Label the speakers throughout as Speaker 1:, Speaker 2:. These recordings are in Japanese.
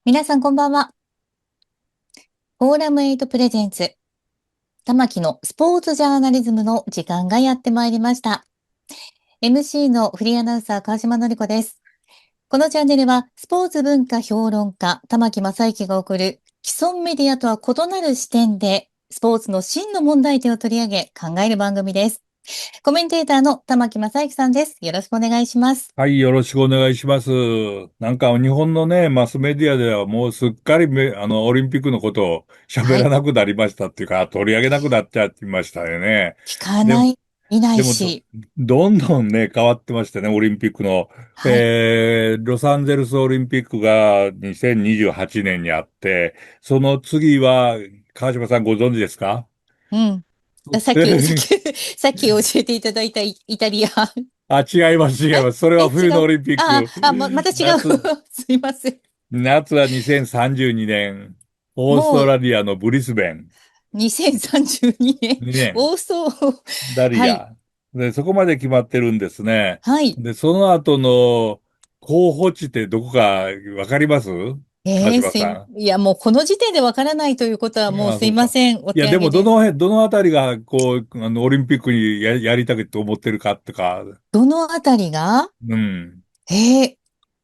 Speaker 1: 皆さんこんばんは。フォーラム8プレゼンツ、玉木のスポーツジャーナリズムの時間がやってまいりました。MC のフリーアナウンサー川島典子です。このチャンネルは、スポーツ文化評論家、玉木正之が送る、既存メディアとは異なる視点で、スポーツの真の問題点を取り上げ、考える番組です。コメンテーターの玉木正之さんです。よろしくお願いします。
Speaker 2: はい、よろしくお願いします。なんか日本のね、マスメディアではもうすっかりオリンピックのことを喋
Speaker 1: はい。
Speaker 2: らなくなりましたっていうか、取り上げなくなっちゃいましたよね。
Speaker 1: 聞か
Speaker 2: でも、
Speaker 1: ない、見な
Speaker 2: でもど、
Speaker 1: いし。
Speaker 2: どんどんね、変わってましてね、オリンピックの。
Speaker 1: はい。
Speaker 2: ロサンゼルスオリンピックが2028年にあって、その次は、川島さんご存知ですか？
Speaker 1: うん。さっき、さっき、さっき教えていただいたイタリア。
Speaker 2: あ、違います、違います。それは
Speaker 1: 違う。
Speaker 2: 冬のオリンピック。
Speaker 1: また違う。
Speaker 2: 夏、
Speaker 1: すいません。
Speaker 2: 夏は2032年、オースト
Speaker 1: もう、
Speaker 2: ラリアのブリスベン、
Speaker 1: 2032年。
Speaker 2: 2
Speaker 1: 多そう。
Speaker 2: ダ
Speaker 1: はい。
Speaker 2: リア。で、そこまで決まってるんですね。
Speaker 1: はい。
Speaker 2: で、その後の候補地ってどこかわかります？川島さ
Speaker 1: いや、もうこの時点でわからないということは
Speaker 2: ん。あ、
Speaker 1: もうすい
Speaker 2: そうか。
Speaker 1: ません。お
Speaker 2: いや、
Speaker 1: 手上
Speaker 2: でも
Speaker 1: げです。
Speaker 2: どのあたりが、こう、オリンピックにやりたいと思ってるかとか、
Speaker 1: どのあたりが
Speaker 2: うん。
Speaker 1: え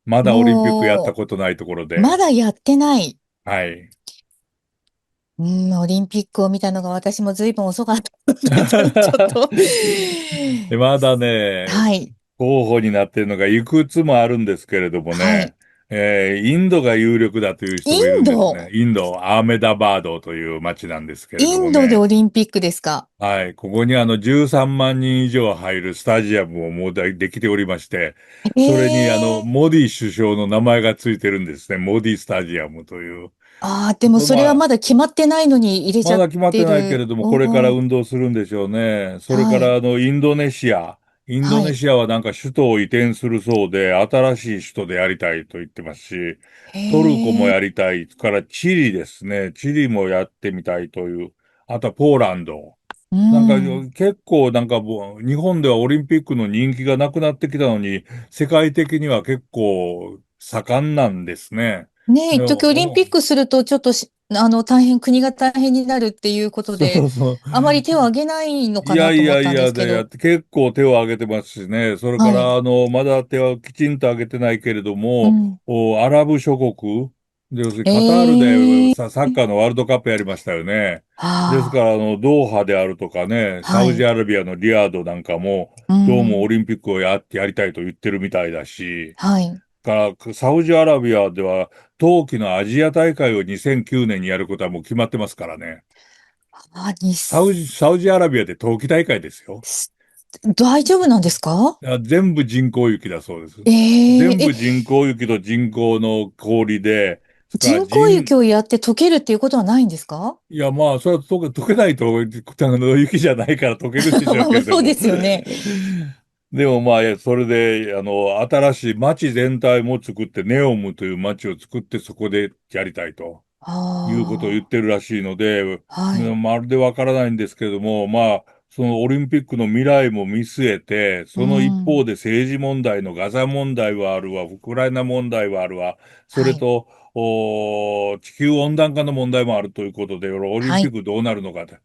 Speaker 2: まだオリンピックやった
Speaker 1: も
Speaker 2: ことないところ
Speaker 1: う、ま
Speaker 2: で。
Speaker 1: だやってない。
Speaker 2: はい。
Speaker 1: うん、オリンピックを見たのが私も随分遅かったので、ちょっと
Speaker 2: で、まだね、
Speaker 1: はい。
Speaker 2: 候補になっているのがいくつもあるんですけれども
Speaker 1: はい。
Speaker 2: ね、インドが有力だという
Speaker 1: イ
Speaker 2: 人もいる
Speaker 1: ンド
Speaker 2: んですね。インド、アーメダバードという街なんですけれ
Speaker 1: インドで
Speaker 2: どもね。
Speaker 1: オリンピックですか？
Speaker 2: はい。ここに13万人以上入るスタジアムをもうできておりまして、それに
Speaker 1: ええ。
Speaker 2: モディ首相の名前がついてるんですね。モディスタジアムという。
Speaker 1: ああ、でもそれはま
Speaker 2: まあ、
Speaker 1: だ決まってないのに入れちゃっ
Speaker 2: まだ決まってないけれ
Speaker 1: てる。
Speaker 2: ども、これから
Speaker 1: おー。
Speaker 2: 運動するんでしょうね。それか
Speaker 1: はい。
Speaker 2: ら、インドネシア。インド
Speaker 1: はい。
Speaker 2: ネシアはなんか首都を移転するそうで、新しい首都でやりたいと言ってますし、トルコも
Speaker 1: へえ。
Speaker 2: やりたい。それからチリですね。チリもやってみたいという。あとはポーランド。
Speaker 1: う
Speaker 2: なんか
Speaker 1: ん。
Speaker 2: 結構なんかもう日本ではオリンピックの人気がなくなってきたのに、世界的には結構盛んなんですね。
Speaker 1: ねえ、
Speaker 2: で
Speaker 1: 一時オリンピックするとちょっと国が大変になるっていうこと
Speaker 2: そ
Speaker 1: で、
Speaker 2: うそう。
Speaker 1: あまり手を挙げないのか
Speaker 2: いやい
Speaker 1: なと思ったんで
Speaker 2: やいや
Speaker 1: すけど。
Speaker 2: 結構手を挙げてますしね。それから、
Speaker 1: はい。
Speaker 2: まだ手はきちんと挙げてないけれども、
Speaker 1: うん。
Speaker 2: アラブ諸国、で要するにカタールで
Speaker 1: ええ。
Speaker 2: サッカーのワールドカップやりましたよね。ですか
Speaker 1: は
Speaker 2: ら、ドーハであるとかね、
Speaker 1: あ。
Speaker 2: サウジ
Speaker 1: はい。
Speaker 2: アラビアのリヤードなんかも、
Speaker 1: う
Speaker 2: どうもオ
Speaker 1: ん。
Speaker 2: リンピックをやりたいと言ってるみたいだし、
Speaker 1: はい。
Speaker 2: サウジアラビアでは、冬季のアジア大会を2009年にやることはもう決まってますからね。
Speaker 1: あ、
Speaker 2: サウジアラビアで冬季大会ですよ。
Speaker 1: 大丈夫なんですか？
Speaker 2: 全部人工雪だそうです。全部
Speaker 1: ええ。
Speaker 2: 人工雪と人工の氷で、それから
Speaker 1: 人工雪をやって溶けるっていうことはないんですか？
Speaker 2: いやまあ、それは溶けないと、雪じゃないから溶けるでしょうけれども。
Speaker 1: そうですよね。
Speaker 2: でもまあ、それで、新しい街全体も作って、ネオムという街を作って、そこでやりたいと。いうことを言っ
Speaker 1: あ
Speaker 2: てるらしいので、
Speaker 1: あ、はい。
Speaker 2: まるでわからないんですけれども、まあ、そのオリンピックの未来も見据えて、
Speaker 1: う
Speaker 2: その一方
Speaker 1: ん。
Speaker 2: で政治問題のガザ問題はあるわ、ウクライナ問題はあるわ、そ
Speaker 1: はい。
Speaker 2: れと、地球温暖化の問題もあるということで、オリン
Speaker 1: はい。
Speaker 2: ピックどうなるのかと。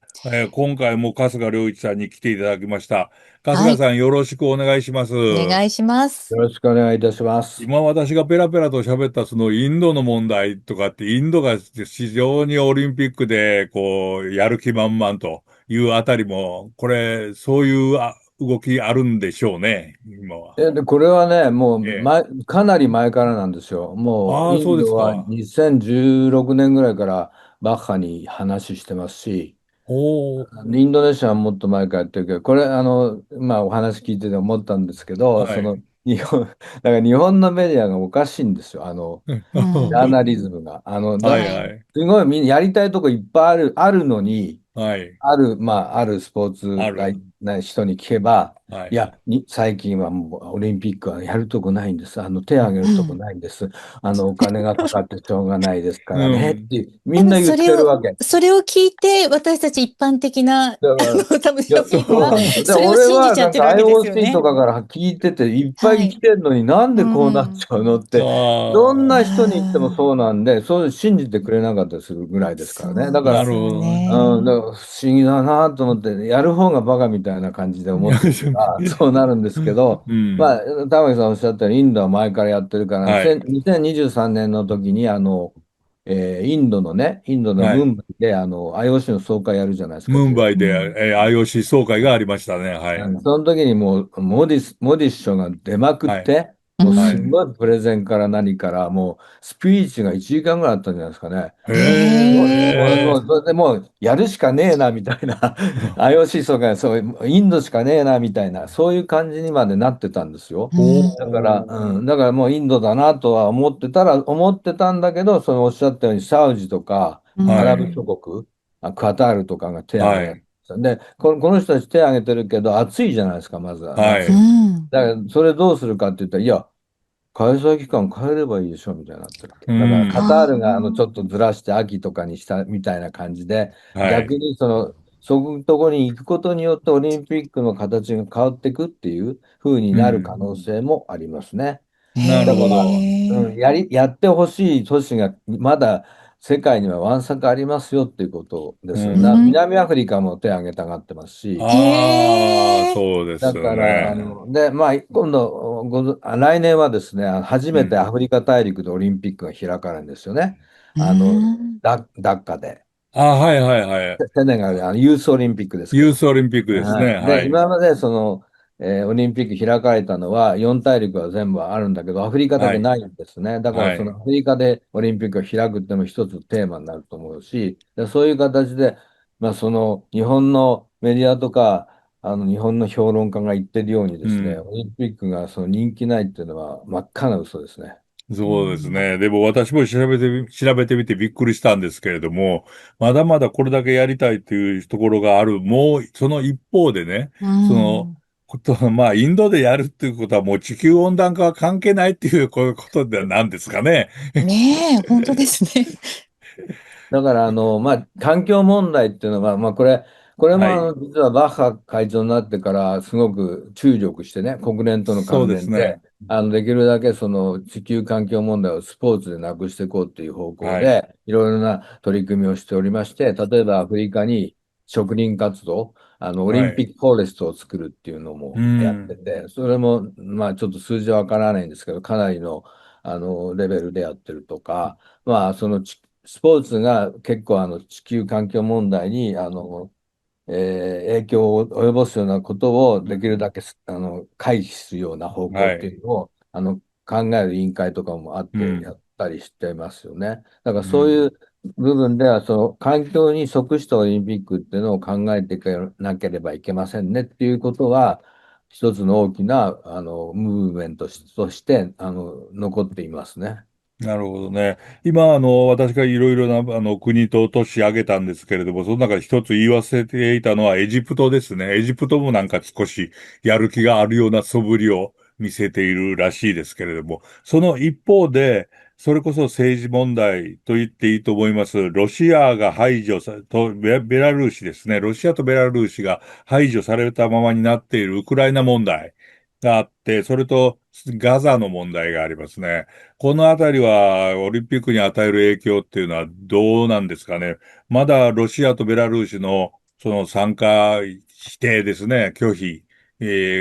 Speaker 2: 今回も春日良一さんに来ていただきました。春
Speaker 1: はい。
Speaker 2: 日さんよろしくお願いします。
Speaker 1: お願いします。
Speaker 3: よろしくお願いいたします。
Speaker 2: 今私がペラペラと喋ったそのインドの問題とかって、インドが非常にオリンピックでこう、やる気満々というあたりも、これ、そういう動きあるんでしょうね、今は。
Speaker 3: これはね、もう
Speaker 2: ええ。
Speaker 3: かなり前からなんですよ。もう
Speaker 2: ああ、そうで
Speaker 3: インドは
Speaker 2: すか。
Speaker 3: 2016年ぐらいからバッハに話してますし、
Speaker 2: おー、
Speaker 3: インドネシアはもっと前からやってるけど、これ、まあ、お話聞いてて思ったんですけど、
Speaker 2: はい。
Speaker 3: だから日本のメディアがおかしいんですよ。
Speaker 1: うん。
Speaker 3: ジャーナリズムが。
Speaker 1: はい。
Speaker 3: すごいみんなやりたいとこいっぱいあるのに、
Speaker 2: はい。
Speaker 3: まあ、あるスポーツが
Speaker 2: ある。
Speaker 3: ない人に聞けば、
Speaker 2: はい。
Speaker 3: いや、最近はもうオリンピックはやるとこないんです。手挙げるとこ
Speaker 1: うん。
Speaker 3: ないんです。お金がかかってしょうがないですか
Speaker 2: う
Speaker 3: らね。っ
Speaker 2: ん。
Speaker 3: てみ
Speaker 1: 多分
Speaker 3: んな言ってるわけ。
Speaker 1: それを聞いて、私たち一般的な、
Speaker 3: だから、
Speaker 1: 多分
Speaker 3: いや、
Speaker 1: 庶民は、
Speaker 3: そうなんですよ。で、
Speaker 1: それを
Speaker 3: 俺
Speaker 1: 信じちゃっ
Speaker 3: はなんか
Speaker 1: てるわけですよ
Speaker 3: IOC と
Speaker 1: ね。
Speaker 3: かから聞いてていっぱい来
Speaker 1: はい。
Speaker 3: てんのになん
Speaker 1: う
Speaker 3: でこうなっち
Speaker 1: ん。
Speaker 3: ゃうのっ
Speaker 2: あ
Speaker 3: て、どんな人に言っても
Speaker 1: ああ、
Speaker 3: そうなんで、そう信じてくれなかったりするぐらいですか
Speaker 1: そ
Speaker 3: らね。だ
Speaker 1: う
Speaker 3: から、
Speaker 2: なる
Speaker 1: ですよ
Speaker 2: ほどね。
Speaker 3: だ
Speaker 1: ね。
Speaker 3: から不思議だなと思って、やる方がバカみたいな感じで思ってるから、そうなるんですけど、
Speaker 2: うん。
Speaker 3: まあ、玉木さんおっしゃったように、インドは前からやってるから、
Speaker 2: はい。
Speaker 3: 2023年の時に、インドの
Speaker 2: はい。
Speaker 3: ムンバイで、IOC の総会やるじゃないですか、
Speaker 2: ムンバイで、
Speaker 1: うん。
Speaker 2: IOC 総会がありましたね。はい。
Speaker 3: その時にもう、モディ首相が出まくっ
Speaker 2: はい。
Speaker 3: て、もう
Speaker 2: はい。
Speaker 3: す
Speaker 1: うん。
Speaker 3: ごいプレゼンから何から、もうスピーチが1時間ぐらいあったんじゃないですかね。
Speaker 2: へ
Speaker 1: へえ。
Speaker 3: それでもうやるしかねえなみたいな、IOC 総会、そう、インドしかねえなみたいな、そういう感じにまでなってたんですよ。
Speaker 1: う
Speaker 3: だから、
Speaker 1: ん。
Speaker 3: だからもうインドだなとは思ってたんだけど、そのおっしゃったように、サウジとか、
Speaker 1: う
Speaker 3: アラブ諸
Speaker 1: ん。
Speaker 3: 国、カタールとかが手を挙げない。
Speaker 2: はい。
Speaker 3: で、この人たち手を挙げてるけど、暑いじゃないですか、まずは、
Speaker 2: はい。
Speaker 1: う
Speaker 3: 夏。
Speaker 1: ん。
Speaker 3: だから、それどうするかって言ったら、いや、開催期間変えればいいでしょ、みたいになってるわけ。
Speaker 2: う
Speaker 3: だから、カ
Speaker 2: ん。
Speaker 3: タールが
Speaker 1: あ
Speaker 3: ちょっとずらして秋とかにしたみたいな感じで、
Speaker 2: はい。
Speaker 3: 逆にそこのところに行くことによってオリンピックの形が変わっていくっていう風になる可
Speaker 2: うん。
Speaker 3: 能性もありますね。
Speaker 1: あ。
Speaker 2: なる
Speaker 3: だから、
Speaker 2: ほど。
Speaker 1: へえ。
Speaker 3: やってほしい都市がまだ世界にはわんさかありますよっていうことですよ。
Speaker 2: うん。
Speaker 3: 南アフリカも手を挙げたがってますし、
Speaker 2: ああ、
Speaker 1: へえ。
Speaker 2: そうです
Speaker 3: だから、
Speaker 2: ね。
Speaker 3: まあ、今度、来年はですね、初めて
Speaker 2: うん。
Speaker 3: アフリカ大陸でオリンピックが開かれるんですよね。
Speaker 1: う
Speaker 3: あの、
Speaker 1: ん。
Speaker 3: ダッカで。
Speaker 2: はいはいはい。
Speaker 3: セネガル、ユースオリンピックですけど。
Speaker 2: ユースオリンピックですね。
Speaker 3: はい。で、
Speaker 2: はい。
Speaker 3: 今までオリンピック開かれたのは、4大陸は全部あるんだけど、アフリカだ
Speaker 2: はい。
Speaker 3: けないんですね。だから、
Speaker 2: はい。
Speaker 3: そのアフリカでオリンピックを開くっていうのも一つテーマになると思うし、そういう形で、まあ、日本のメディアとか、日本の評論家が言ってるようにですね、
Speaker 2: うん。
Speaker 3: オリンピックがその人気ないっていうのは真っ赤な嘘ですね。
Speaker 1: う
Speaker 2: そうです
Speaker 1: ん。
Speaker 2: ね。でも私も調べてみてびっくりしたんですけれども、まだまだこれだけやりたいというところがある。もう、その一方でね、
Speaker 1: う
Speaker 2: その、
Speaker 1: ん。
Speaker 2: まあ、インドでやるっていうことはもう地球温暖化は関係ないっていうこういうことでなんですかね。
Speaker 1: ねえ、本当ですね。
Speaker 3: だから、まあ、環境問題っていうのは、まあ、これも
Speaker 2: はい。
Speaker 3: 実はバッハ会長になってからすごく注力してね、国連との
Speaker 2: そう
Speaker 3: 関連で、
Speaker 2: ですね。
Speaker 3: できるだけその地球環境問題をスポーツでなくしていこうっていう方向
Speaker 2: はい。
Speaker 3: で、いろいろな取り組みをしておりまして、例えばアフリカに植林活動、オリ
Speaker 2: はい。
Speaker 3: ンピックフォレストを作るっていうの
Speaker 2: う
Speaker 3: もやって
Speaker 2: ん。
Speaker 3: て、それも、まあ、ちょっと数字はわからないんですけど、かなりの、レベルでやってるとか、まあ、スポーツが結構地球環境問題に影響を及ぼすようなことをできるだけ回避するような方向って
Speaker 2: はい。
Speaker 3: いうのを考える委員会とかもあってや
Speaker 2: うん。
Speaker 3: ったりしてますよね。だから
Speaker 2: うん。
Speaker 3: そういう部分ではその環境に即したオリンピックっていうのを考えていかなければいけませんねっていうことは一つの大きなムーブメントとして残っていますね。
Speaker 2: なるほどね。今、私がいろいろな、国と都市挙げたんですけれども、その中で一つ言い忘れていたのはエジプトですね。エジプトもなんか少しやる気があるような素振りを見せているらしいですけれども、その一方で、それこそ政治問題と言っていいと思います。ロシアが排除さ、と、ベラルーシですね。ロシアとベラルーシが排除されたままになっているウクライナ問題があって、それとガザの問題がありますね。このあたりはオリンピックに与える影響っていうのはどうなんですかね。まだロシアとベラルーシのその参加否定ですね、拒否、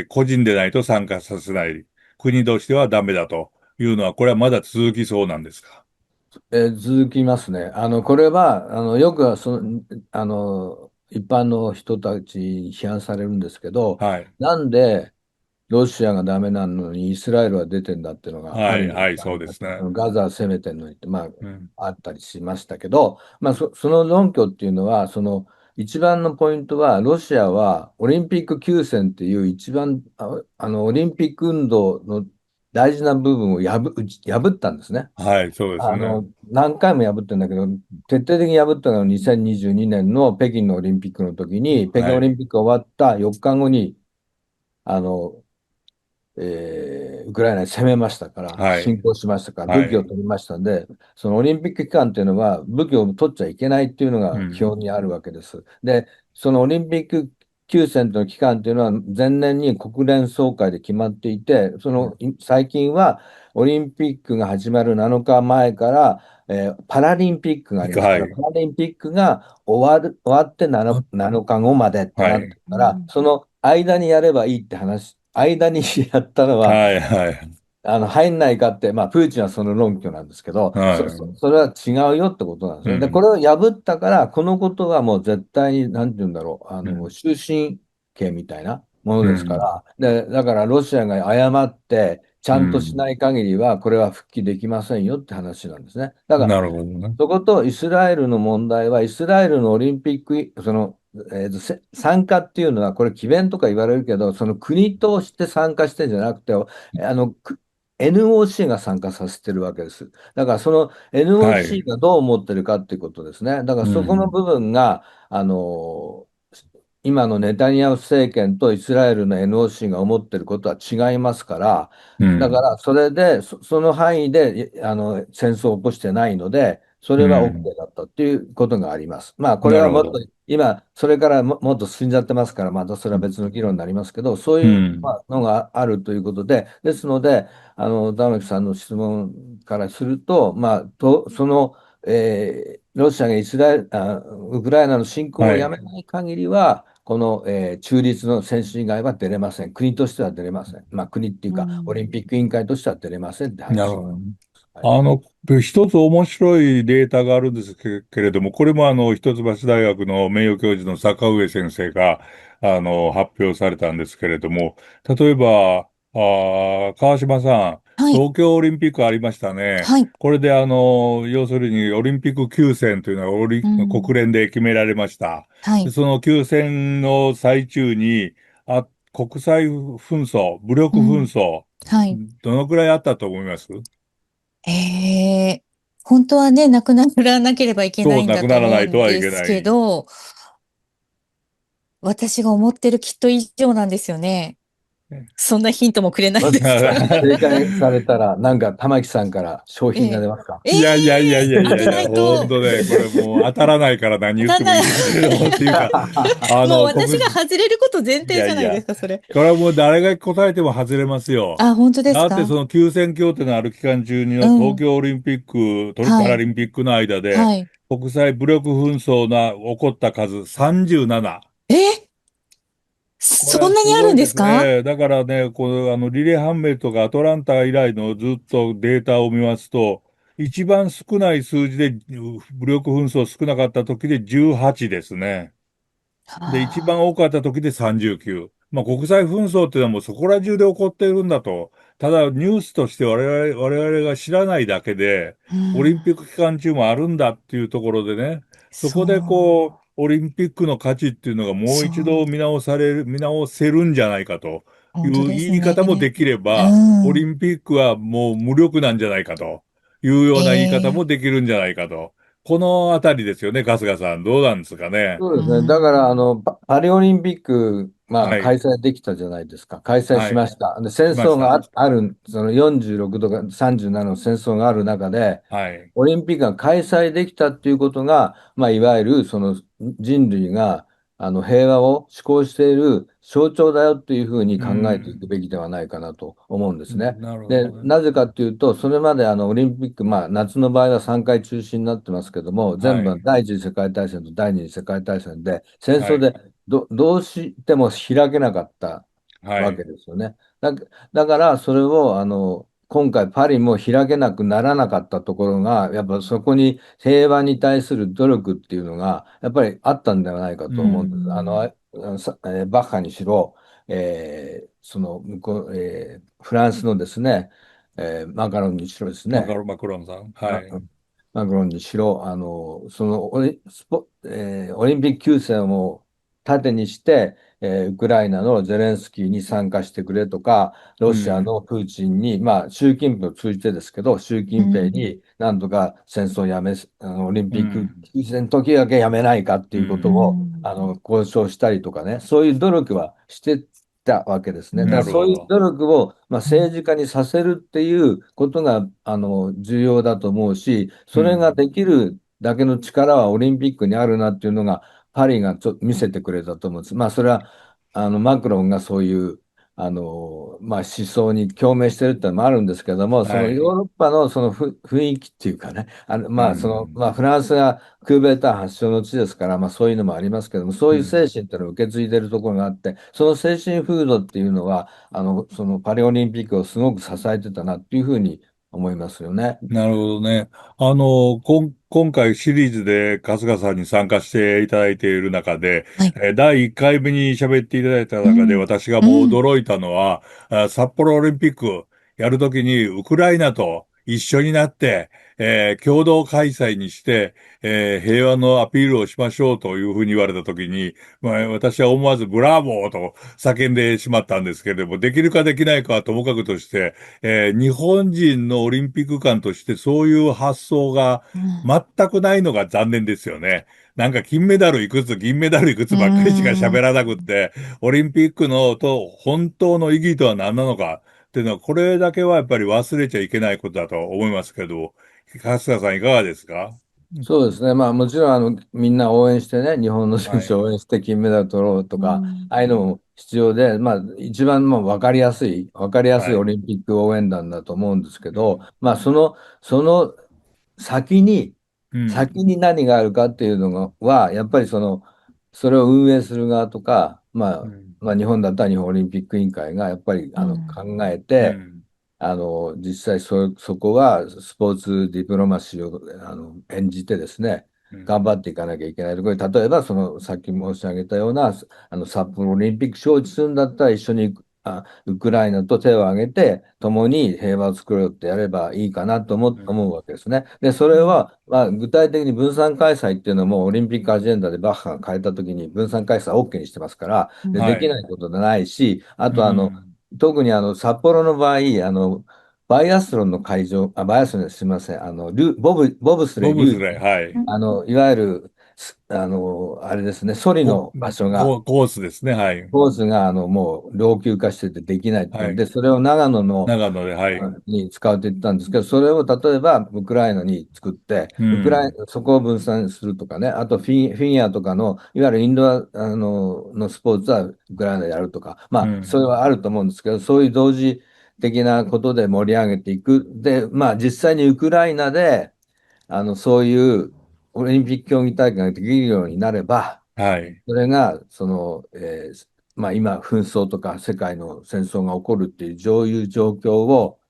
Speaker 2: 個人でないと参加させない、国としてはダメだというのは、これはまだ続きそうなんですか。
Speaker 3: 続きますね。これは、よく一般の人たちに批判されるんですけど、
Speaker 2: はい。
Speaker 3: なんでロシアがダメなのにイスラエルは出てんだっていうのが
Speaker 2: はい、
Speaker 3: あるんじゃな
Speaker 2: はい、
Speaker 3: いか。
Speaker 2: そうですね。
Speaker 3: ガザ攻めてんのにって、ま
Speaker 2: うん。
Speaker 3: あ、あったりしましたけど、まあ、その論拠っていうのは、一番のポイントは、ロシアはオリンピック休戦っていう一番、オリンピック運動の大事な部分を破ったんですね。
Speaker 2: はい、そうですね。
Speaker 3: 何回も破ってるんだけど、徹底的に破ったのは2022年の北京のオリンピックの時に、北京オリ
Speaker 2: はい、
Speaker 3: ンピックが終わった4日後に、あの、ウクライナに攻めましたから、
Speaker 2: はい。
Speaker 3: 侵攻しましたから、
Speaker 2: はい。
Speaker 3: 武器を取りましたんで、そのオリンピック期間っていうのは、武器を取っちゃいけないっていうのが基
Speaker 2: うん。
Speaker 3: 本にあるわけです。で、そのオリンピック休戦の期間っていうのは、前年に国連総会で決まっていて、最近はオリンピックが始まる7日前から、パラリンピックがありますから、
Speaker 2: はい。
Speaker 3: パラリンピックが終わって7日後までってなって
Speaker 2: はい。
Speaker 3: るから、その間にやればいいって話、間にやったのは、
Speaker 2: はい。はい。
Speaker 3: 入んないかって、まあ、プーチンはその論拠なんですけど、
Speaker 2: はい。
Speaker 3: それは違うよってことなんですね。で、こ
Speaker 2: うん。
Speaker 3: れを破ったから、このことはもう絶対に、なんて言うんだろう、
Speaker 2: うん。
Speaker 3: 終身刑みたいなものですか
Speaker 2: うん。
Speaker 3: ら、だからロシアが誤って、ちゃんとし
Speaker 2: うん。
Speaker 3: ない限りは、これは復帰できませんよって話なんですね。だから、
Speaker 2: なるほどね。
Speaker 3: そことイスラエルの問題は、イスラエルのオリンピック、参加っていうのは、これ、詭弁とか言われるけど、その国として参加してんじゃなくて、NOC が参加させてるわけです。だからその
Speaker 2: は
Speaker 3: NOC
Speaker 2: い。
Speaker 3: がどう思ってるかっていうことですね。だからそこの
Speaker 2: うん。
Speaker 3: 部分が、今のネタニヤフ政権とイスラエルの NOC が思ってることは違いますから、
Speaker 2: うん。
Speaker 3: だからそれで、その範囲で戦争を起こしてないので、それは
Speaker 2: うん。
Speaker 3: OK だったっていうことがあります。まあ、これはもっと
Speaker 2: なるほど。
Speaker 3: 今、それからもっと進んじゃってますから、またそれは別の議論になりますけど、そういう、
Speaker 2: うん。
Speaker 3: まあのがあるということで、ですので、玉木さんの質問からすると、まあ、ロシアがウクライナの侵攻をやめ
Speaker 2: はい。
Speaker 3: ない限りは、この、中立の選手以外は出れません。国としては出れません。まあ、国っていうか、オリンピック委員会としては出れませんって話。
Speaker 2: なるほど。
Speaker 3: はい。
Speaker 2: 一つ面白いデータがあるんですけれども、これも一橋大学の名誉教授の坂上先生が、発表されたんですけれども、例えば、川島さん、
Speaker 1: はい。
Speaker 2: 東京オリンピックありましたね。
Speaker 1: はい。
Speaker 2: これで要するにオリンピック休戦というのが
Speaker 1: うん。
Speaker 2: 国連で決められました。で、
Speaker 1: はい。
Speaker 2: その休戦の最中に、国際紛争、武力紛
Speaker 1: うん。
Speaker 2: 争、
Speaker 1: はい。
Speaker 2: どのくらいあったと思います？
Speaker 1: ええ、本当はね、なくならなければいけ
Speaker 2: そう、
Speaker 1: ないん
Speaker 2: なくならな
Speaker 1: だと思う
Speaker 2: いとはい
Speaker 1: んです
Speaker 2: けない。
Speaker 1: けど、私が思ってるきっと以上なんですよね。そんなヒントもくれない
Speaker 3: もし
Speaker 1: ですか？
Speaker 3: 正解されたら、なんか玉木さんから商品が
Speaker 1: ええ。
Speaker 3: 出ますか？
Speaker 1: え
Speaker 2: いやいやいやい
Speaker 1: え、
Speaker 2: やいやいや、
Speaker 1: 当てない
Speaker 2: ほん
Speaker 1: と、
Speaker 2: とね、これもう当たらないから何言ってもいい
Speaker 1: 当たんない。
Speaker 2: んですけれども、っていうか、
Speaker 1: もう私
Speaker 2: 国、
Speaker 1: が外れること前
Speaker 2: い
Speaker 1: 提じゃないで
Speaker 2: やいや、
Speaker 1: すか、それ。
Speaker 2: これはもう誰が答えても外れますよ。
Speaker 1: あ、本当ですか？
Speaker 2: だってその休戦協定のある期間中に
Speaker 1: う
Speaker 2: の東
Speaker 1: ん。
Speaker 2: 京オリンピック、パラ
Speaker 1: はい。
Speaker 2: リンピックの間で、
Speaker 1: はい。
Speaker 2: 国際武力紛争が起こった数37。
Speaker 1: え、そ
Speaker 2: これはす
Speaker 1: んなにあるん
Speaker 2: ごいです
Speaker 1: ですか？
Speaker 2: ね。だからね、このリレハンメルとかアトランタ以来のずっとデータを見ますと、一番少ない数字で武力紛争少なかった時で18ですね。で、一番
Speaker 1: ああ
Speaker 2: 多かった時で39。まあ、国際紛争っていうのはもうそこら中で起こっているんだと。ただ、ニュースとして我々が知らないだけで、
Speaker 1: ー、うん。
Speaker 2: オリンピック期間中もあるんだっていうところでね、そ
Speaker 1: そ
Speaker 2: こでこう、オリンピックの価値っていうのがもう
Speaker 1: そう、
Speaker 2: 一度見直せるんじゃないかとい
Speaker 1: 本当
Speaker 2: う言い
Speaker 1: ですね。
Speaker 2: 方もできれば、オリ
Speaker 1: うん。
Speaker 2: ンピックはもう無力なんじゃないかというような言い方も
Speaker 1: ええ、
Speaker 2: できるんじゃないかと。このあたりですよね、春日さん。どうなんですかね。
Speaker 3: そう
Speaker 1: う
Speaker 3: ですね。だから、
Speaker 1: ん。
Speaker 3: パリオリンピック、まあ、
Speaker 2: はい。
Speaker 3: 開催できたじゃないですか。開催
Speaker 2: はい。
Speaker 3: しました。で、戦争が
Speaker 2: しました。
Speaker 3: ある、その46とか37の戦争がある中で、
Speaker 2: はい。
Speaker 3: オリンピックが開催できたっていうことが、まあ、いわゆるその人類が平和を志向している象徴だよっていうふうに
Speaker 2: う
Speaker 3: 考えていく
Speaker 2: ん。
Speaker 3: べきではないかなと思うんですね。
Speaker 2: なるほ
Speaker 3: で、
Speaker 2: どね。
Speaker 3: なぜかっていうと、それまでオリンピック、まあ、夏の場合は3回中止になってますけども、全部
Speaker 2: はい。
Speaker 3: 第一次世界大戦と第二次世界大戦で、戦
Speaker 2: はい。
Speaker 3: 争でどうしても開けなかったわけ
Speaker 2: はい。
Speaker 3: ですよね。だからそれを今回パリも開けなくならなかったところが、やっぱそこに平和に対する努力っていうのがやっぱりあったんではないか
Speaker 2: う
Speaker 3: と思うんです。
Speaker 2: ん。
Speaker 3: バッハにしろ、そのフランスのですね、マカロンにしろですね、
Speaker 2: マクロンさん。は
Speaker 3: ま
Speaker 2: い。
Speaker 3: マクロンにしろ、そのオリンピック休戦を盾にして、ウクライナのゼレンスキーに参加してくれとか、ロシア
Speaker 2: うん。
Speaker 3: のプーチンに、まあ、習近平を通じてですけど、習近平
Speaker 1: うん。
Speaker 3: になんとか戦争をやめ、オリン
Speaker 2: う
Speaker 3: ピック
Speaker 2: ん。
Speaker 3: 休戦の時だけやめないかって
Speaker 2: う
Speaker 3: いうこ
Speaker 1: う
Speaker 3: とを、
Speaker 2: ん。
Speaker 1: ん。
Speaker 3: 交渉したりとかね、そういう努力はしてたわけですね。だか
Speaker 2: な
Speaker 3: らそういう
Speaker 2: るほど。
Speaker 3: 努力を、
Speaker 1: うん、
Speaker 3: 政治家にさせるっていうことが重要だと思うし、それが
Speaker 2: うん。
Speaker 3: できるだけの力はオリンピックにあるなっていうのが、パリがちょっと見せてくれたと思うんです。それはマクロンがそういう思想に共鳴してるってのもあるんですけども、そのヨー
Speaker 2: はい。
Speaker 3: ロッパのその雰囲気っていうかね、
Speaker 2: うん。
Speaker 3: フランスがクーベーター発祥の地ですから、そういうのもありますけども、そういう精
Speaker 2: うん。
Speaker 3: 神っていうのを受け継いでるところがあって、その精神風土っていうのは、そのパリオリンピックをすごく支えてたなっていうふうに思いますよね。
Speaker 2: なるほどね。今回シリーズで春日さんに参加していただいている中で、
Speaker 1: はい。
Speaker 2: 第1回目に喋っていただいた中で
Speaker 1: うん。
Speaker 2: 私がもう
Speaker 1: うん。
Speaker 2: 驚いたのは、札幌オリンピックやるときにウクライナと一緒になって、共同開催にして、平和のアピールをしましょうというふうに言われたときに、私は思わずブラボーと叫んでしまったんですけれども、できるかできないかはともかくとして、日本人のオリンピック官としてそういう発想が
Speaker 1: うん。
Speaker 2: 全くないのが残念ですよね。なんか金メダルいくつ、銀メダルいく
Speaker 1: う
Speaker 2: つばっかりしか
Speaker 1: ん。
Speaker 2: 喋らなくって、オリンピックの本当の意義とは何なのかっていうのは、これだけはやっぱり忘れちゃいけないことだと思いますけど、春日さんいかがですか？
Speaker 3: そうですね。もちろんみんな応援してね、日本の選
Speaker 2: はい。
Speaker 3: 手を応援して金メダル取ろうとか、
Speaker 1: うん。
Speaker 3: ああいうのも必要で、一番もう分かりやすいオ
Speaker 2: はい。
Speaker 3: リンピック応援団だと思うんですけど、
Speaker 2: うん。
Speaker 3: その先に、
Speaker 2: うん。
Speaker 3: 先に何があるかっていうのは、やっぱりそれを運営する側とか、
Speaker 2: うん。
Speaker 3: 日本だったら日本オリンピック委員会がやっぱり
Speaker 1: うん。
Speaker 3: 考えて、
Speaker 2: うん。
Speaker 3: 実際そこはスポーツディプロマシーを演じてですね、
Speaker 2: うん。
Speaker 3: 頑張っていかなきゃいけないところで、例えばさっき申し上げたような札幌オリンピック招致するんだったら一緒にウクライナと手を挙げて共に平和を作ろうってやればいいかなと思うわけですね。で、それは、具体的に分散開催っていうのもオリンピックアジェンダでバッハが変えたときに分散開催 OK にしてますから、できな
Speaker 2: はい。
Speaker 3: いことじゃないし、あ
Speaker 2: う
Speaker 3: と
Speaker 2: ん。
Speaker 3: 特に札幌の場合、バイアスロンの会場、バイアスロンすみません、ボブスレーリュー、
Speaker 2: ボブスレー、はい。
Speaker 3: いわゆる、あれですね、ソリ
Speaker 2: こ、
Speaker 3: の場所が、
Speaker 2: コースですね、はい。
Speaker 3: コースがもう老朽化しててできないってい
Speaker 2: はい。
Speaker 3: うんで、それを長野の
Speaker 2: 長野で、はい。
Speaker 3: に使うって言ったんですけど、それを例えばウクライナに作って、
Speaker 2: うん。
Speaker 3: そこを分散するとかね、あとフィギュアとかの、いわゆるインドアのスポーツはウクライナでやるとか、それ
Speaker 2: うん。
Speaker 3: はあると思うんですけど、そういう同時的なことで盛り上げていく。で、実際にウクライナで、そういうオリンピック競技大会ができるようになれば、
Speaker 2: はい。
Speaker 3: それが、今、紛争とか世界の戦争が起こるっていう、そういう状況を、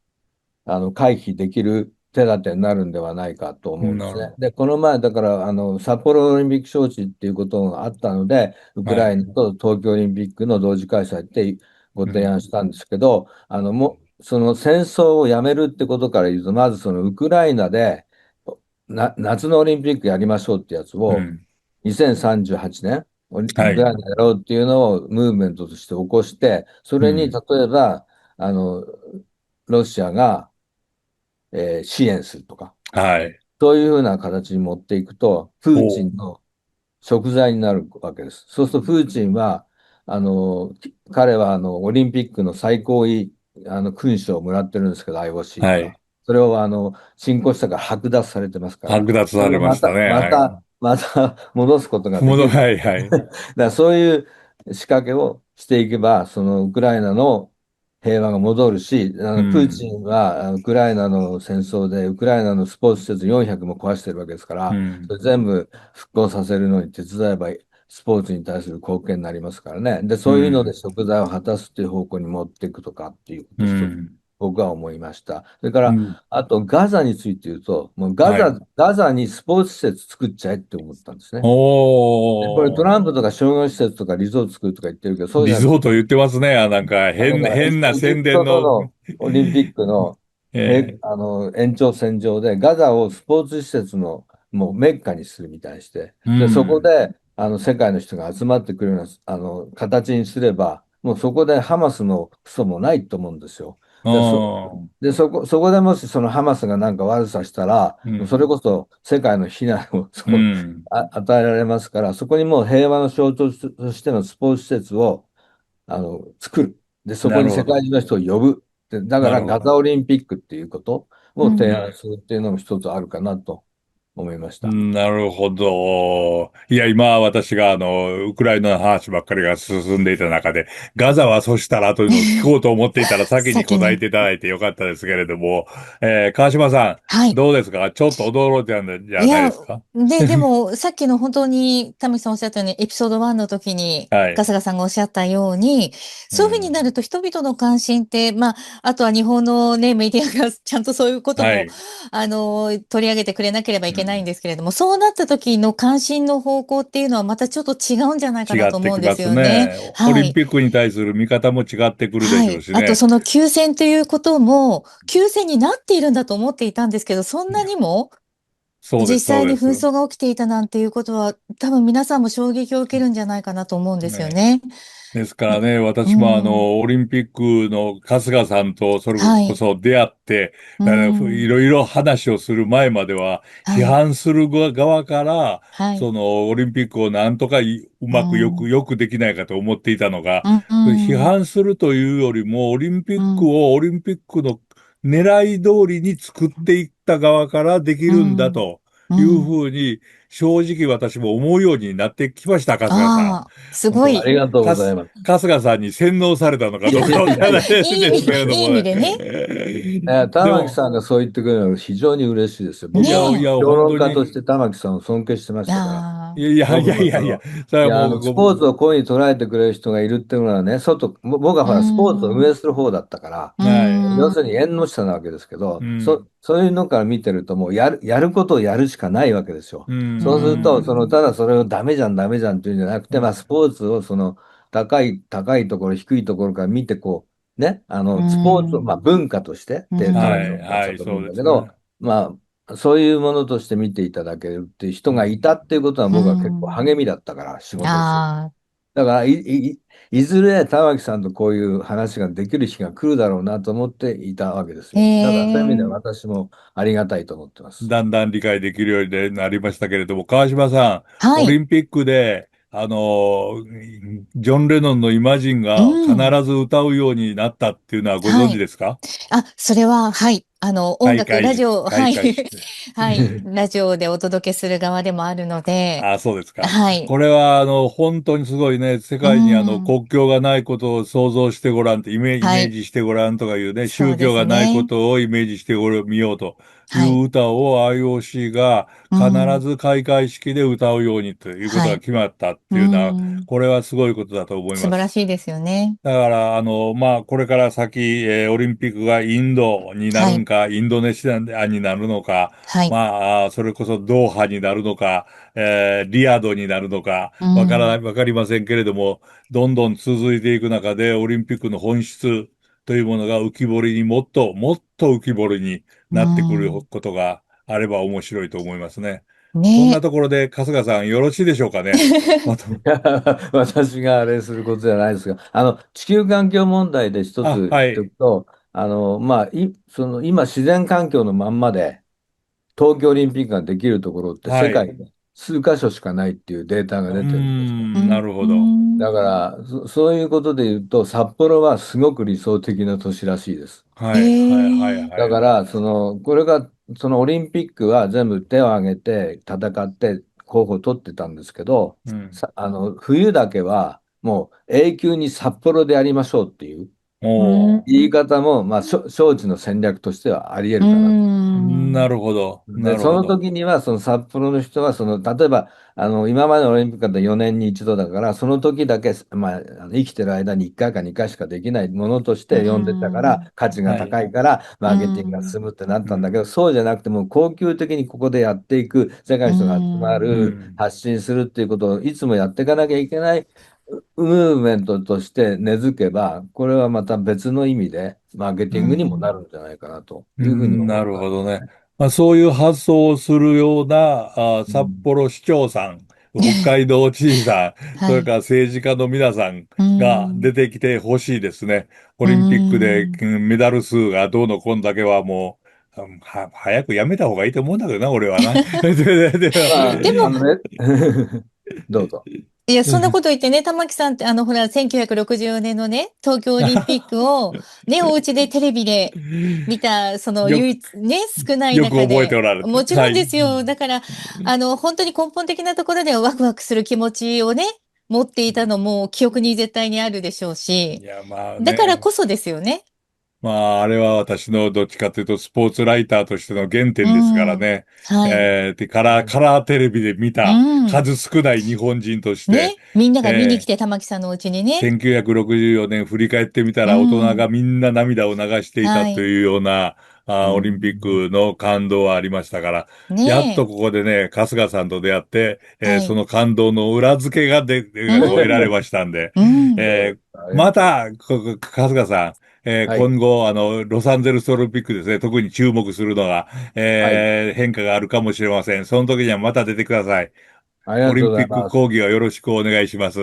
Speaker 3: 回避できる手立てになるんではないかと思うんですね。
Speaker 2: なるほ
Speaker 3: で、この前、だから、札幌オリンピック招致っていうことがあったので、ウ
Speaker 2: ど。はい。
Speaker 3: クライナと東京オリンピックの同時開催ってご提
Speaker 2: うん。
Speaker 3: 案したんですけど、その戦争をやめるってことから言うと、まずそのウクライナで夏のオリンピックやりましょうってやつを、
Speaker 2: うん。
Speaker 3: 2038年、ウ
Speaker 2: はい。
Speaker 3: クライナやろうっていうのをムーブメントとして起こして、それに例
Speaker 2: うん。
Speaker 3: えば、あの、ロシアが、支援するとか、
Speaker 2: はい。
Speaker 3: そういうふうな形に持っていくと、プーチ
Speaker 2: おう。
Speaker 3: ンの贖罪になるわけです。そうすると、プーチンは、彼はオリンピックの最高位、勲章をもらってるんですけど、IOC から。
Speaker 2: はい。
Speaker 3: それを侵攻したから剥奪されてますから、
Speaker 2: 剥奪され
Speaker 3: それを
Speaker 2: ましたね。はい。
Speaker 3: また戻すことができる。
Speaker 2: はい、はい。
Speaker 3: だからそういう仕掛けをしていけば、そのウクライナの平和が戻るし、
Speaker 2: う
Speaker 3: プーチ
Speaker 2: ん。
Speaker 3: ンはウクライナの戦争で、ウクライナのスポーツ施設400も壊してるわけですから、そ
Speaker 2: うん。
Speaker 3: れ全部復興させるのに手伝えば、スポーツに対する貢献になりますからね。で、
Speaker 2: う
Speaker 3: そういうので
Speaker 2: ん。
Speaker 3: 贖罪を果たすっていう方向に持っていくとかっていうこ
Speaker 2: う
Speaker 3: と一つ、
Speaker 2: ん。
Speaker 3: 僕は思いました。それから、
Speaker 2: うん。
Speaker 3: あとガザについて言うと、もう
Speaker 2: はい。
Speaker 3: ガザにスポーツ施設作っちゃえって思ったんですね。でこれト
Speaker 2: おー。
Speaker 3: ランプとか商業施設とかリゾート作るとか言ってるけど、そうじゃなくて、
Speaker 2: リゾート言ってますね。なんか、
Speaker 3: だから
Speaker 2: 変な
Speaker 3: エジ
Speaker 2: 宣伝の。
Speaker 3: プトとのオリンピックの、
Speaker 2: え
Speaker 3: 延長線上でガザをスポーツ施設のもうメッカにするみたいにして、
Speaker 2: う
Speaker 3: で、そこ
Speaker 2: ん。
Speaker 3: で世界の人が集まってくるような形にすれば、もうそこでハマスのクソもないと思うんですよ。
Speaker 2: あ
Speaker 3: で、
Speaker 2: あ。
Speaker 3: そこでもしそのハマスがなんか悪さしたら、それ
Speaker 2: うん。
Speaker 3: こそ世界の非難を
Speaker 2: うん。
Speaker 3: 与えられますから、そこにもう平和の象徴としてのスポーツ施設を作る。で、そこに世
Speaker 2: なるほど。
Speaker 3: 界中の人を呼ぶ。で、だからガ
Speaker 2: なるほど。
Speaker 3: ザオリンピックっていうことを提案
Speaker 1: うん。
Speaker 3: するっていうのも一つあるかなと思いました。
Speaker 2: なるほど。いや、今私がウクライナの話ばっかりが進んでいた中で、ガザはそしたらというのを聞こうと思っていたら先に
Speaker 1: 先に。
Speaker 2: 答えていただいてよかったですけれども、川島さん、
Speaker 1: はい。
Speaker 2: どうですか？ちょっと驚いたんじゃないで
Speaker 1: いや、
Speaker 2: すか？
Speaker 1: でも、さっきの本当に、タミさんおっしゃったように、エピソード1の時に、
Speaker 2: はい。
Speaker 1: 春日さんがおっしゃったように、
Speaker 2: う
Speaker 1: そういうふうになる
Speaker 2: ん。
Speaker 1: と人々の関心って、あとは日本のね、メディアがちゃんとそういうことも、
Speaker 2: はい。
Speaker 1: 取り上げてくれなければいけないん
Speaker 2: うん。
Speaker 1: ですけれども、そうなった時の関心の方向っていうのはまたちょっと違うんじゃないかな
Speaker 2: 違
Speaker 1: と思うんです
Speaker 2: ってきます
Speaker 1: よね。
Speaker 2: ね。オ
Speaker 1: はい。
Speaker 2: リンピックに対する見方も違ってくるで
Speaker 1: はい。
Speaker 2: しょうしね。
Speaker 1: あとその休戦ということも、休戦になっているんだと思っていたんですけど、そんなにも、
Speaker 2: そうです、そ
Speaker 1: 実際に紛
Speaker 2: うです。
Speaker 1: 争が起きていたなんていうことは、多分皆さんも衝撃を受けるんじゃないかなと思うんですよ
Speaker 2: ね。
Speaker 1: ね。
Speaker 2: ですからね、
Speaker 1: う
Speaker 2: 私も
Speaker 1: ん。
Speaker 2: オリンピックの春日さんとそれ
Speaker 1: はい。
Speaker 2: こそ出会って、
Speaker 1: う
Speaker 2: い
Speaker 1: ん。
Speaker 2: ろいろ話をする前までは、批
Speaker 1: はい。
Speaker 2: 判する側から、
Speaker 1: はい。
Speaker 2: オリンピックをなんとかう
Speaker 1: う
Speaker 2: まく
Speaker 1: ん。
Speaker 2: よくできないかと思っていたのが、
Speaker 1: うん。
Speaker 2: 批
Speaker 1: うん。
Speaker 2: 判するというよりも、オリンピック
Speaker 1: うん。
Speaker 2: をオリンピックの狙い通りに作っていった側からでき
Speaker 1: う
Speaker 2: るんだ
Speaker 1: ん。
Speaker 2: という
Speaker 1: うん。
Speaker 2: ふうに、正直私も思うようになってきました、春日さん。
Speaker 1: ああ、すご
Speaker 2: もう
Speaker 3: あり
Speaker 1: い。
Speaker 3: がとうございます。
Speaker 2: 春日さんに洗脳されたのか
Speaker 3: いやい
Speaker 2: どうかわからない
Speaker 3: やいやいや。
Speaker 2: ですけれど
Speaker 1: いい意
Speaker 2: もね。
Speaker 1: 味でね。
Speaker 3: 玉木
Speaker 2: でも、
Speaker 3: さんがそう言ってくれるのは非常に嬉しいですよ。僕は
Speaker 2: いや、
Speaker 3: 評
Speaker 2: 本当に、
Speaker 3: 論家として玉木さんを尊敬してましたから。
Speaker 1: あ
Speaker 3: 僕も
Speaker 2: それはもう
Speaker 3: スポーツをこういうふうに捉えてくれる人がいるっていうのはね、僕は
Speaker 1: あ、う
Speaker 3: ほら、スポーツを運
Speaker 1: ん。
Speaker 3: 営する方だったから、
Speaker 1: う
Speaker 2: はい。
Speaker 3: 要
Speaker 1: ん。
Speaker 3: するに縁の下なわけですけど、
Speaker 2: うん、
Speaker 3: そういうのから見てると、もうやることをやるしかないわけですよ。
Speaker 2: うん、
Speaker 1: う
Speaker 3: そうすると、
Speaker 1: ん。
Speaker 3: ただそれをダメじゃんっていうんじゃなくて、ス
Speaker 2: うん、
Speaker 3: ポーツを高いところ、低いところから見て、ね、
Speaker 1: う
Speaker 3: スポーツを、
Speaker 1: ん。
Speaker 3: 文化として
Speaker 1: う
Speaker 3: って玉木
Speaker 2: はい、
Speaker 3: さんおっしゃっ
Speaker 2: はい、
Speaker 3: たと思うん
Speaker 2: そうですね。
Speaker 3: だけど、そういうものとして見ていただけるっていう人
Speaker 2: うん、
Speaker 3: がいたっていうことは
Speaker 1: う
Speaker 3: 僕は結構
Speaker 1: ん。
Speaker 3: 励みだったから、仕事をする。
Speaker 1: ああ、
Speaker 3: だから、いずれ玉木さんとこういう話ができる日が来るだろうなと思っていたわけです
Speaker 1: へ
Speaker 3: よ。だからそういう意味では
Speaker 1: え。
Speaker 3: 私もありがたいと思ってます。
Speaker 2: だんだん理解できるようになりましたけれども、川島さん、オリ
Speaker 1: はい。
Speaker 2: ンピックで、ジョン・レノンのイマジン
Speaker 1: う
Speaker 2: が必
Speaker 1: ん。
Speaker 2: ず歌うようになったっていうのはご存知
Speaker 1: はい。
Speaker 2: ですか？
Speaker 1: あ、それは、はい。音楽、ラジオ、はい。
Speaker 2: 開会式。
Speaker 1: はい。ラジオでお届けする側でもあるので、
Speaker 2: あ、そうですか。
Speaker 1: はい。
Speaker 2: これは、本当にすごいね、世
Speaker 1: う
Speaker 2: 界に
Speaker 1: ん。
Speaker 2: 国境がないことを想像してごらんって、イ
Speaker 1: はい。
Speaker 2: メージしてごらんとかいうね、宗
Speaker 1: そうで
Speaker 2: 教がないこ
Speaker 1: すね。
Speaker 2: とをイメージしてみようとい
Speaker 1: はい。
Speaker 2: う歌を IOC が必
Speaker 1: うん。
Speaker 2: ず開会式で歌うようにということ
Speaker 1: はい。
Speaker 2: が決まったっ
Speaker 1: う
Speaker 2: ていうのは、
Speaker 1: ん。
Speaker 2: これはすごいことだと思い
Speaker 1: 素
Speaker 2: ます。
Speaker 1: 晴らしいですよね。
Speaker 2: だから、これから先、オリンピックがインドにな
Speaker 1: はい。
Speaker 2: るんか、インドネシアになるのか、
Speaker 1: はい。
Speaker 2: それこそドーハになるのか、リヤドになるのか、
Speaker 1: うん。
Speaker 2: わかりませんけれども、どんどん続いていく中で、オリンピックの本質というものが浮き彫りにもっと浮き彫りに
Speaker 1: う
Speaker 2: なってくる
Speaker 1: ん。
Speaker 2: ことがあれば面白いと思いますね。そんな
Speaker 1: ね
Speaker 2: ところで、春日さん、よろしいでしょうかね。また、
Speaker 3: 私があれすることじゃないですが、地球環境問題で一つ言ってお
Speaker 2: はい、
Speaker 3: くと、今自然環境のまんまで東京オリンピックができるところって世
Speaker 2: はい。
Speaker 3: 界で数カ所しかないっていうデータが出てるんですね。
Speaker 1: う
Speaker 2: なるほど。
Speaker 1: ん。
Speaker 3: だから、そういうことで言うと、札幌はすごく理想的な都市らしいです。
Speaker 2: はい、はい、はい、
Speaker 1: へえ。
Speaker 2: はい、
Speaker 3: だから、
Speaker 2: はい。
Speaker 3: そのオリンピックは全部手を挙げて戦って候補を取ってたんですけど、
Speaker 2: うん。
Speaker 3: 冬だけはもう永久に札幌でやりましょうっていう
Speaker 1: う
Speaker 2: おー。
Speaker 3: 言い方も、招致の戦略としてはあり得るかなと。
Speaker 2: な
Speaker 1: ん。
Speaker 2: るほど。な
Speaker 3: で、その
Speaker 2: るほど。
Speaker 3: 時には、その札幌の人は、例えば、今までのオリンピックだと4年に一度だから、その時だけ、生きてる間に1回か2回しかできないものとし
Speaker 1: う
Speaker 3: て呼んでたから、
Speaker 1: ん。
Speaker 3: 価値が
Speaker 2: はい。
Speaker 3: 高いから、マ
Speaker 1: う
Speaker 3: ーケティングが
Speaker 1: ん。
Speaker 3: 進むってなっ
Speaker 2: うん。
Speaker 3: たんだけど、そうじゃなくても、恒久的にここでやっていく、世界
Speaker 1: う
Speaker 3: の人が集ま
Speaker 2: う
Speaker 3: る、
Speaker 2: ん。
Speaker 3: 発信するっていうことをいつもやっていかなきゃいけないムーブメントとして根付けば、これはまた別の意味で、マーケ
Speaker 1: う
Speaker 3: ティングにもな
Speaker 1: ん。
Speaker 3: るんじゃないかなというふうに
Speaker 2: な
Speaker 3: 思います
Speaker 2: るほどね。
Speaker 3: ね。
Speaker 2: そういう発想をするような、札
Speaker 3: うん。
Speaker 2: 幌市長さん、北海道知事さん、そ
Speaker 1: はい。
Speaker 2: れから政治家の皆さん
Speaker 1: う
Speaker 2: が
Speaker 1: ん。
Speaker 2: 出てきてほしいですね。オ
Speaker 1: う
Speaker 2: リンピックで、
Speaker 1: ん。
Speaker 2: メダル数がどうのこんだけはもう、早くやめた方がいいと思うんだけどな、俺はな。で、
Speaker 3: まあ、
Speaker 1: でも、
Speaker 3: どうぞ。
Speaker 1: いや、そんなこと言ってね、玉木さんって、ほら、1964年のね、東京オリンピックを、ね、お家でテレビで見た、その
Speaker 2: よく、
Speaker 1: 唯一、ね、少ない
Speaker 2: よく覚えて
Speaker 1: 中で、
Speaker 2: おられて。
Speaker 1: もちろん
Speaker 2: はい。
Speaker 1: ですよ。だから、本当に根本的なところではワクワクする気持ちをね、持っていたのも記憶に絶対にあるでしょうし、
Speaker 2: いや、まあ
Speaker 1: だから
Speaker 2: ね。
Speaker 1: こそですよね。
Speaker 2: まあ、あれは私のどっちかというとスポーツライターとしての原
Speaker 1: う
Speaker 2: 点ですから
Speaker 1: ん。
Speaker 2: ね。
Speaker 1: はい。
Speaker 2: で、カラーテレビで見
Speaker 1: う
Speaker 2: た
Speaker 1: ん。
Speaker 2: 数少ない日本人として、
Speaker 1: ね。みんなが見に来
Speaker 2: え
Speaker 1: て、玉木さんのお家にね。
Speaker 2: 1964年振り返ってみた
Speaker 1: う
Speaker 2: ら大人が
Speaker 1: ん。
Speaker 2: みんな涙を流していた
Speaker 1: はい。
Speaker 2: というような
Speaker 3: う
Speaker 2: オリンピッ
Speaker 3: ん。
Speaker 2: クの感動はありましたから、やっと
Speaker 1: ねえ。
Speaker 2: ここでね、春日さんと出会って、
Speaker 1: はい。
Speaker 2: その感動の裏付けが
Speaker 1: う
Speaker 2: 得られ
Speaker 1: ん。
Speaker 2: ましたんで、
Speaker 1: うん。
Speaker 2: え
Speaker 3: ありがとう。
Speaker 2: また、春日さん、
Speaker 3: はい。
Speaker 2: 今後、ロサンゼルスオリンピックですね、特に注目するのが、
Speaker 3: はい。
Speaker 2: 変化があるかもしれません。その時にはまた出てください。
Speaker 3: ありがとうご
Speaker 2: オリンピック
Speaker 3: ざいます。
Speaker 2: 講義をよろしくお願いします。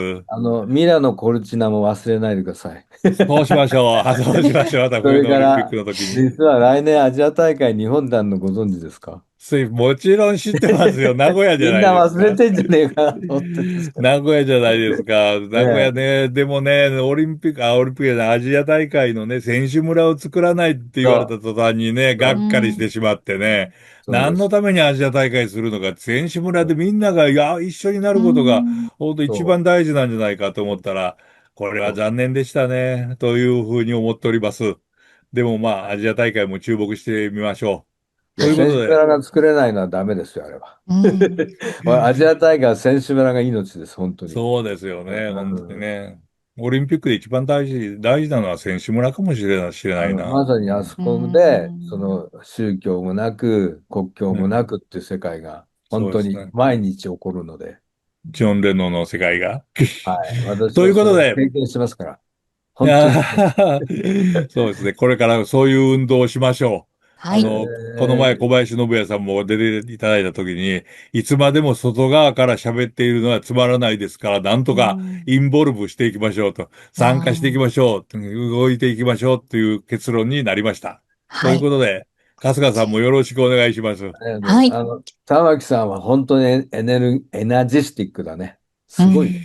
Speaker 3: ミラノ・コルチナも忘れないでください。
Speaker 2: そうしましょう。そうしましょう。また
Speaker 3: それ
Speaker 2: 冬のオリンピック
Speaker 3: から、
Speaker 2: の時に。
Speaker 3: 実は来年アジア大会日本団のご存知ですか？
Speaker 2: もちろん知ってますよ。名古屋じゃ
Speaker 3: みん
Speaker 2: ない
Speaker 3: な忘れ
Speaker 2: ですか。
Speaker 3: てんじゃねえかなと思ってるんですけど。
Speaker 2: 名古屋じゃないですか。名古屋
Speaker 3: ね
Speaker 2: ね、でもね、オリンピックじゃない、アジア大会のね、選手村を作らないって言われた
Speaker 3: そう、
Speaker 2: 途端にね、が
Speaker 3: そう、
Speaker 2: っかりし
Speaker 1: うん。
Speaker 2: てしまってね、何の
Speaker 3: そうです。
Speaker 2: ためにアジア大会するのか、選手村でみんなが、いや、一緒にな
Speaker 1: う
Speaker 2: ることが、
Speaker 1: ん。
Speaker 2: 本当一
Speaker 3: そ
Speaker 2: 番大事なんじゃないかと思ったら、これは
Speaker 3: う、
Speaker 2: 残念でしたね、というふうに思っております。でもまあ、アジア大会も注目してみましょう。
Speaker 3: いや、
Speaker 2: というこ
Speaker 3: 選手
Speaker 2: とで、
Speaker 3: 村が作れないのはダメですよ、あれは。
Speaker 1: うん。
Speaker 3: アジア大会は選手村が命です、本当に。
Speaker 2: そうですよね。本当に
Speaker 3: うん、
Speaker 2: ね。オリンピックで一番大事なのは選手村かもしれないな。
Speaker 3: まさにあそ
Speaker 1: う
Speaker 3: こで、
Speaker 1: ん。
Speaker 3: 宗教もなく、国境も
Speaker 2: ね。
Speaker 3: なくっていう世界が、本当に
Speaker 2: そうですね。
Speaker 3: 毎日起こるので、
Speaker 2: ジョン・レノンの世界が。
Speaker 3: はい。私
Speaker 2: という
Speaker 3: はそれを
Speaker 2: ことで、
Speaker 3: 経験してますから、
Speaker 2: い
Speaker 3: 本当に。
Speaker 2: やーそうですね。これからそういう運動をしましょう。
Speaker 1: はい。
Speaker 2: この前小
Speaker 3: ー
Speaker 2: 林信也さんも出ていただいたときに、いつまでも外側から喋っているのはつまらないですから、なんと
Speaker 1: う
Speaker 2: か
Speaker 1: ん。
Speaker 2: インボルブしていきましょうと、参加していき
Speaker 1: あ
Speaker 2: ましょう、動いていきましょうという結論になりました。
Speaker 1: あ。
Speaker 2: というこ
Speaker 1: はい。
Speaker 2: とで、春日さんもよろしくお願いします。
Speaker 3: ありがとう。
Speaker 1: はい。
Speaker 3: 玉木さんは本当にエナジスティックだね。
Speaker 1: うん。
Speaker 3: すごいね。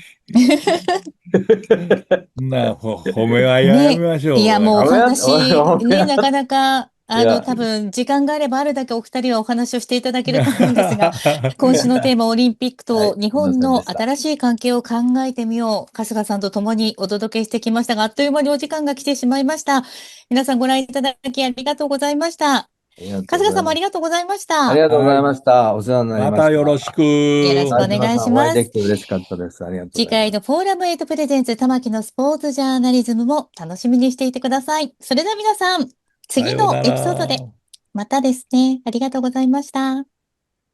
Speaker 2: 褒めはやめ
Speaker 1: ね。
Speaker 2: ましょう。
Speaker 1: いや、もうお話、ね、なかなか、
Speaker 3: いや、
Speaker 1: 多分、時間があればあるだけお二人はお話をしていただけると思うんですが、今週のテーマ、オリンピック
Speaker 3: はい、
Speaker 1: と日
Speaker 3: すいま
Speaker 1: 本の
Speaker 3: せんでした。
Speaker 1: 新しい関係を考えてみよう。春日さんと共にお届けしてきましたが、あっという間にお時間が来てしまいました。皆さんご覧いただきありがとうございました。
Speaker 3: ありがとう
Speaker 1: 春日さんもあり
Speaker 3: ございます。
Speaker 1: がとうございまし
Speaker 3: あり
Speaker 1: た。
Speaker 3: がとうござい
Speaker 2: はい。
Speaker 3: ました。お世話になり
Speaker 2: ま
Speaker 3: ました。
Speaker 2: たよろし
Speaker 1: よろしく
Speaker 2: く。
Speaker 1: お願い
Speaker 3: はい、皆さんお会い
Speaker 1: します。
Speaker 3: できて嬉しかったです。ありがとうご
Speaker 1: 次
Speaker 3: ざいます。
Speaker 1: 回のフォーラム8プレゼンツ玉木のスポーツジャーナリズムも楽しみにしていてください。それでは皆さん、次の
Speaker 2: さような
Speaker 1: エピソードで
Speaker 2: ら。
Speaker 1: またですね。ありがとうございました。